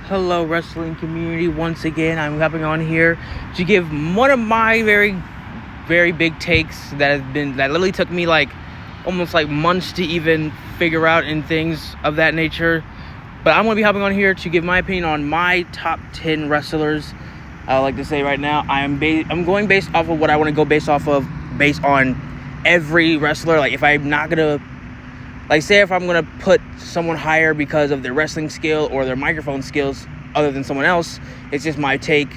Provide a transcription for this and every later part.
Hello, wrestling community. Once again, I'm hopping on here to give one of my very, very big takes that literally took me almost months to even figure out and things of that nature. But I'm going to be hopping on here to give my opinion on my top 10 wrestlers. I like to say right now, I'm going based off of what I want to go based on every wrestler. Like, if I'm not going to, say if I'm going to put someone higher because of their wrestling skill or their microphone skills other than someone else, it's just my take.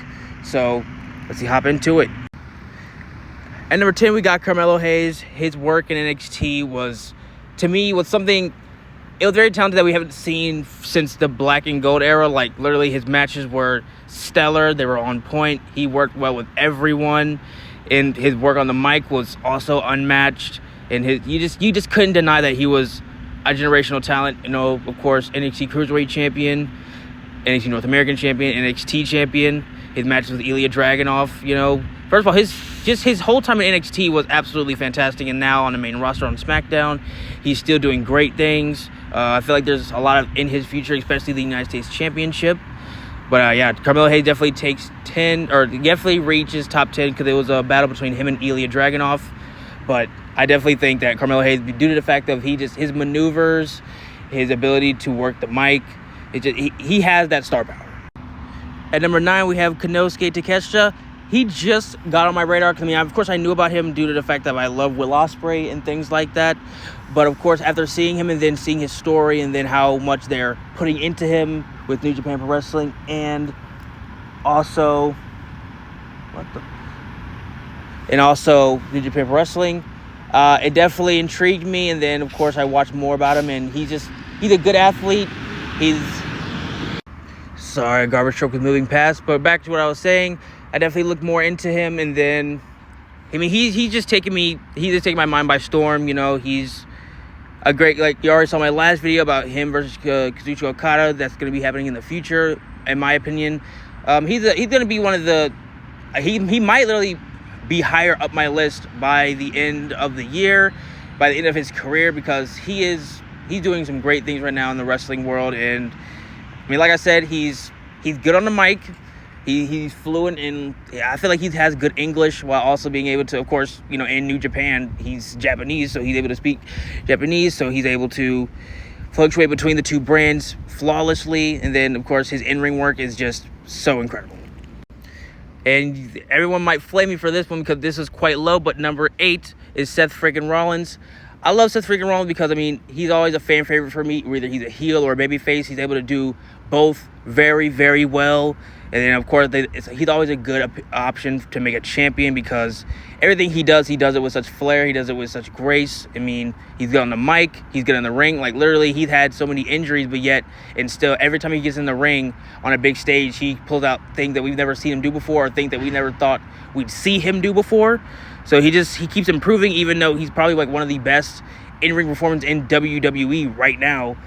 So let's hop into it. At number 10, we got Carmelo Hayes. His work in NXT was something. It was very talented that we haven't seen since the Black and Gold era. Like, literally, his matches were stellar. They were on point. He worked well with everyone, and his work on the mic was also unmatched. And you just couldn't deny that he was a generational talent. You know, of course, NXT Cruiserweight Champion, NXT North American Champion, NXT Champion. His matches with Ilya Dragunov. You know, first of all, his whole time in NXT was absolutely fantastic. And now on the main roster on SmackDown, he's still doing great things. I feel like there's a lot in his future, especially the United States Championship. But yeah, Carmelo Hayes definitely reaches top 10 because it was a battle between him and Ilya Dragunov. But I definitely think that Carmelo Hayes, due to the fact of his maneuvers, his ability to work the mic, he has that star power. At number 9, we have Konosuke Takeshita. He just got on my radar. I mean, of course, I knew about him due to the fact that I love Will Ospreay and things like that. But of course, after seeing him and then seeing his story and then how much they're putting into him with New Japan Pro Wrestling and also New Japan Pro Wrestling, it definitely intrigued me. And then, of course, I watched more about him, and he's a good athlete. Sorry, garbage truck was moving past. But back to what I was saying, I definitely looked more into him, and then, I mean, he's just taking my mind by storm. You know, he's a great, you already saw my last video about him versus Kazuchika Okada. That's going to be happening in the future, in my opinion. He's going to be one of the, he might literally be higher up my list by the end of the year, by the end of his career, because he's doing some great things right now in the wrestling world. And I mean, like I said, he's good on the mic. He's fluent in, I feel like he has good English while also being able to, of course, you know, in New Japan, he's Japanese, so he's able to speak Japanese, so he's able to fluctuate between the two brands flawlessly. And then, of course, his in-ring work is just so incredible. And everyone might flame me for this one because this is quite low, but number 8 is Seth freaking Rollins. I love Seth freaking Rollins because, I mean, he's always a fan favorite for me. Whether he's a heel or a babyface, he's able to do both very, very well. And then, of course, he's always a good option to make a champion because everything he does it with such flair. He does it with such grace. I mean, he's good on the mic. He's good in the ring. Like, literally, he's had so many injuries, but yet, and still, every time he gets in the ring on a big stage, he pulls out things that we've never seen him do before or things that we never thought we'd see him do before. So he keeps improving, even though he's probably, one of the best in-ring performers in WWE right now,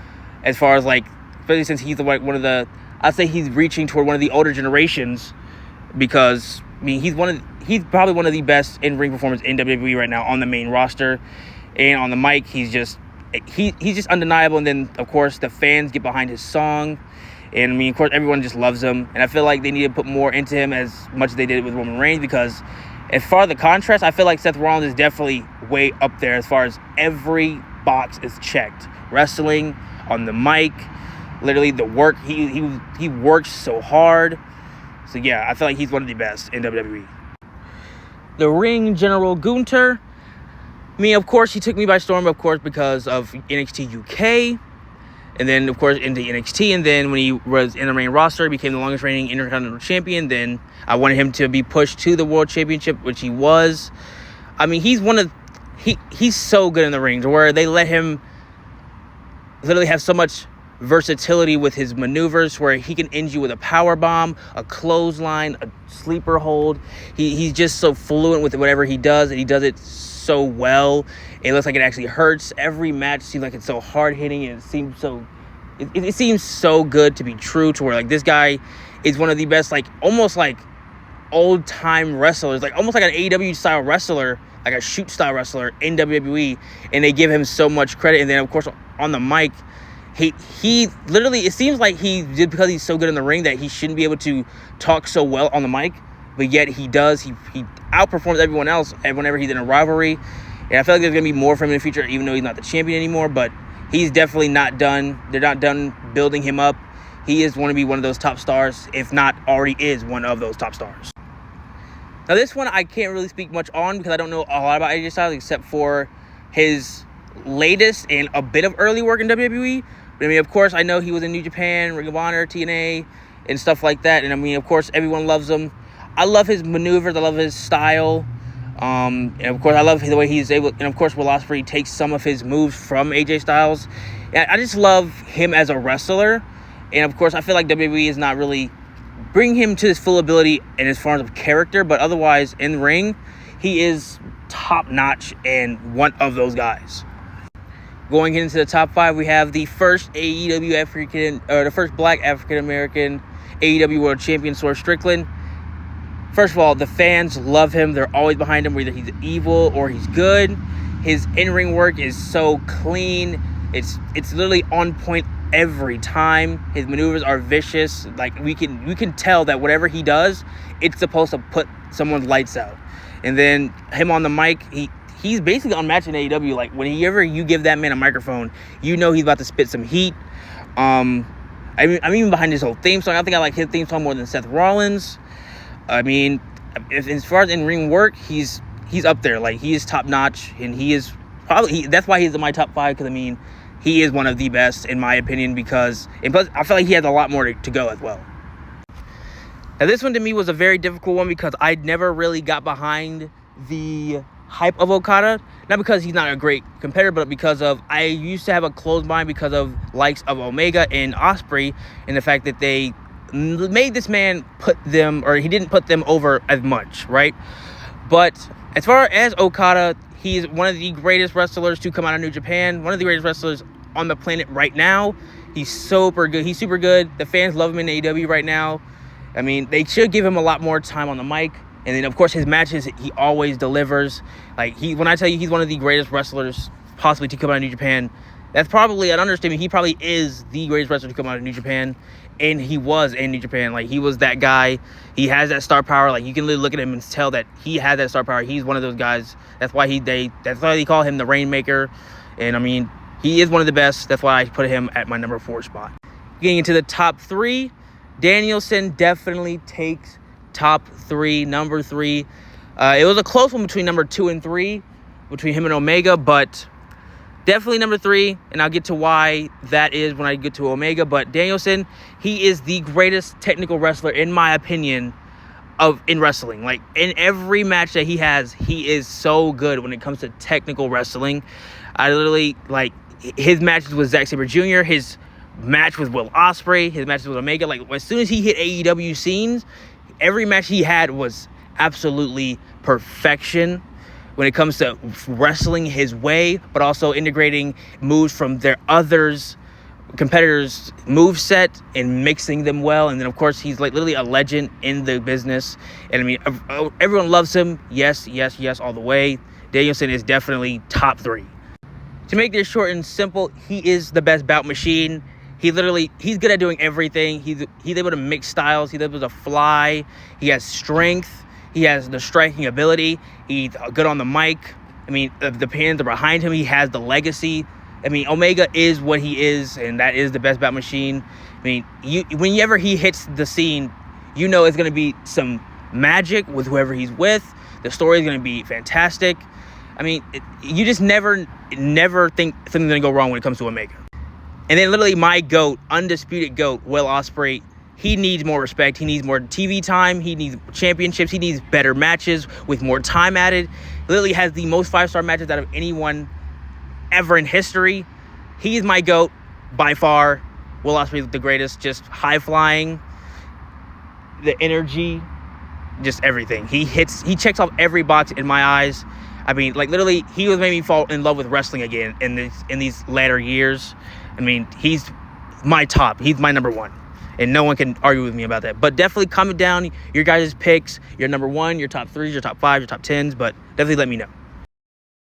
as far as, especially since he's one of the, I'd say he's reaching toward one of the older generations because, I mean, he's probably one of the best in-ring performers in WWE right now on the main roster. And on the mic, he's just undeniable. And then, of course, the fans get behind his song. And, I mean, of course, everyone just loves him. And I feel like they need to put more into him as much as they did with Roman Reigns because as far as the contrast, I feel like Seth Rollins is definitely way up there as far as every box is checked. Wrestling, on the mic, literally the work, he works so hard. So yeah, I feel like he's one of the best in WWE. The ring general Gunther, I mean, of course, he took me by storm, of course, because of NXT UK. And then, of course, into NXT. And then when he was in the main roster, became the longest reigning Intercontinental Champion. Then I wanted him to be pushed to the World Championship, which he was. I mean, he's so good in the ring to where they let him literally have so much versatility with his maneuvers where he can end you with a power bomb, a clothesline, a sleeper hold. He's just so fluent with whatever he does, and he does it so well. It looks like it actually hurts. Every match seems like it's so hard hitting, and it seems so good to be true to where this guy is one of the best, almost old time wrestlers, almost like an AEW style wrestler, like a shoot style wrestler in WWE, and they give him so much credit. And then, of course, on the mic, he literally, it seems like he did, because he's so good in the ring, that he shouldn't be able to talk so well on the mic, but yet he does. He outperforms everyone else whenever he's in a rivalry, and I feel like there's gonna be more from him in the future, even though he's not the champion anymore. But he's definitely not done. They're not done building him up. He is going to be one of those top stars, if not already is one of those top stars. Now, this one I can't really speak much on because I don't know a lot about AJ Styles except for his latest and a bit of early work in WWE. But I mean, of course, I know he was in New Japan, Ring of Honor, TNA, and stuff like that. And I mean, of course, everyone loves him. I love his maneuvers. I love his style. And of course, I love the way he's able. And of course, Will Ospreay takes some of his moves from AJ Styles. And I just love him as a wrestler. And of course, I feel like WWE is not really bringing him to his full ability in as far as character, but otherwise in the ring, he is top notch and one of those guys. Going into the top 5, we have the first the first Black African American AEW World Champion, Swerve Strickland. First of all, the fans love him. They're always behind him, whether he's evil or he's good. His in-ring work is so clean. It's literally on point every time. His maneuvers are vicious. Like, we can tell that whatever he does, it's supposed to put someone's lights out. And then him on the mic, he's basically unmatched in AEW. Like, whenever you give that man a microphone, you know he's about to spit some heat. I'm even behind his whole theme song. I think I like his theme song more than Seth Rollins. I mean, as far as in-ring work, he's up there. Like, he is top notch, and he is probably that's why he's in my top 5. Because I mean, he is one of the best in my opinion. Because plus, I feel like he has a lot more to go as well. Now, this one to me was a very difficult one because I never really got behind the hype of Okada. Not because he's not a great competitor, but because of I used to have a closed mind because of likes of Omega and Ospreay, and the fact that they made this man he didn't put them over as much, right? But as far as Okada, he's one of the greatest wrestlers to come out of New Japan, one of the greatest wrestlers on the planet right now. He's super good. He's super good. The fans love him in AEW right now. I mean, they should give him a lot more time on the mic. And then, of course, his matches, he always delivers. Like, when I tell you he's one of the greatest wrestlers possibly to come out of New Japan, that's probably an understatement. He probably is the greatest wrestler to come out of New Japan. And he was in New Japan. Like, he was that guy. He has that star power. Like, you can literally look at him and tell that he has that star power. He's one of those guys. That's why they call him the Rainmaker. And, I mean, he is one of the best. That's why I put him at my number 4 spot. Getting into the top 3, Danielson definitely takes top 3, number 3. It was a close one between number 2 and 3, between him and Omega, but definitely number 3, and I'll get to why that is when I get to Omega. But Danielson, he is the greatest technical wrestler, in my opinion, in wrestling. Like, in every match that he has, he is so good when it comes to technical wrestling. I literally, like, his matches with Zack Sabre Jr., his match with Will Ospreay, his matches with Omega. Like, as soon as he hit AEW scenes, every match he had was absolutely perfection when it comes to wrestling his way, but also integrating moves from their competitors' move set and mixing them well. And then, of course, he's like literally a legend in the business. And I mean, everyone loves him. Yes, all the way. Danielson is definitely top 3. To make this short and simple, he is the best bout machine. He's good at doing everything. He's able to mix styles. He's able to fly. He has strength. He has the striking ability. He's good on the mic. I mean, the fans are behind him. He has the legacy. I mean, Omega is what he is, and that is the best bout machine. I mean, whenever he hits the scene, you know it's going to be some magic with whoever he's with. The story is going to be fantastic. I mean, you just never think something's going to go wrong when it comes to Omega. And then literally my GOAT, undisputed GOAT, Will Ospreay, he needs more respect. He needs more TV time. He needs championships. He needs better matches with more time added. Literally has the most 5-star matches out of anyone ever in history. He is my GOAT by far. Will Ospreay is the greatest. Just high flying, the energy, just everything. He checks off every box in my eyes. I mean, like, literally, he was made me fall in love with wrestling again in these latter years. I mean, he's my top. He's my number 1. And no one can argue with me about that. But definitely comment down your guys' picks, your number 1, your top 3s, your top 5s, your top 10s. But definitely let me know.